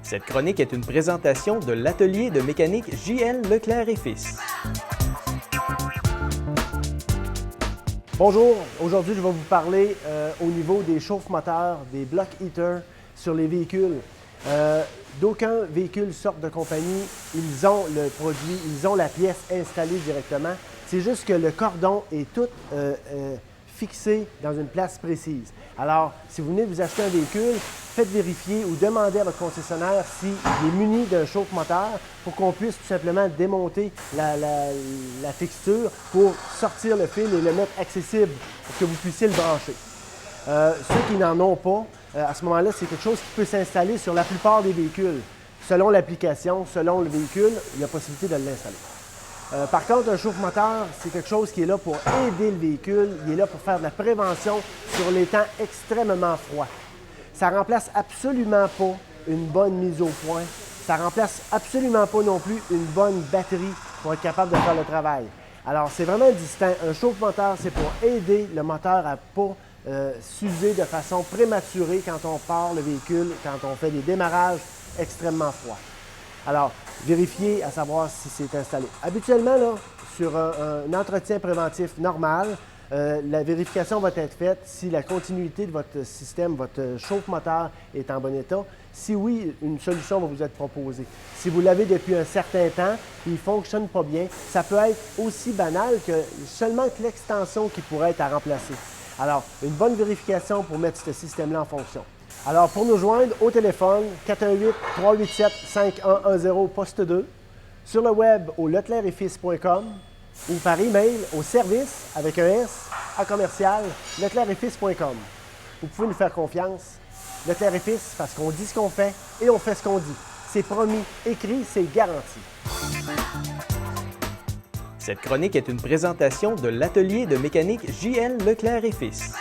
Cette chronique est une présentation de l'atelier de mécanique J.L. Leclerc et Fils. Bonjour, aujourd'hui je vais vous parler au niveau des chauffe-moteurs, des block heaters sur les véhicules. D'aucuns véhicules sortent de compagnie, ils ont le produit, ils ont la pièce installée directement. C'est juste que le cordon est tout fixé dans une place précise. Alors, si vous venez de vous acheter un véhicule, faites vérifier ou demandez à votre concessionnaire s'il est muni d'un chauffe-moteur pour qu'on puisse tout simplement démonter la fixture pour sortir le fil et le mettre accessible pour que vous puissiez le brancher. Ceux qui n'en ont pas, à ce moment-là, c'est quelque chose qui peut s'installer sur la plupart des véhicules. Selon l'application, selon le véhicule, il y a possibilité de l'installer. Par contre, un chauffe-moteur, c'est quelque chose qui est là pour aider le véhicule. Il est là pour faire de la prévention sur les temps extrêmement froids. Ça ne remplace absolument pas une bonne mise au point. Ça ne remplace absolument pas non plus une bonne batterie pour être capable de faire le travail. Alors, c'est vraiment distinct. Un chauffe-moteur, c'est pour aider le moteur à ne pas s'user de façon prématurée quand on part le véhicule, quand on fait des démarrages extrêmement froids. Alors, vérifiez à savoir si c'est installé. Habituellement, là, sur un entretien préventif normal, la vérification va être faite si la continuité de votre système, votre chauffe-moteur est en bon état. Si oui, une solution va vous être proposée. Si vous l'avez depuis un certain temps et il ne fonctionne pas bien, ça peut être aussi banal que seulement que l'extension qui pourrait être à remplacer. Alors, une bonne vérification pour mettre ce système-là en fonction. Alors, pour nous joindre au téléphone, 418-387-5110, poste 2, sur le web au leclercetfils.com ou par email au service avec un S à commercial leclercetfils.com. Vous pouvez nous faire confiance. Leclerc et Fils, parce qu'on dit ce qu'on fait et on fait ce qu'on dit. C'est promis, écrit, c'est garanti. Cette chronique est une présentation de l'atelier de mécanique J.L. Leclerc et Fils.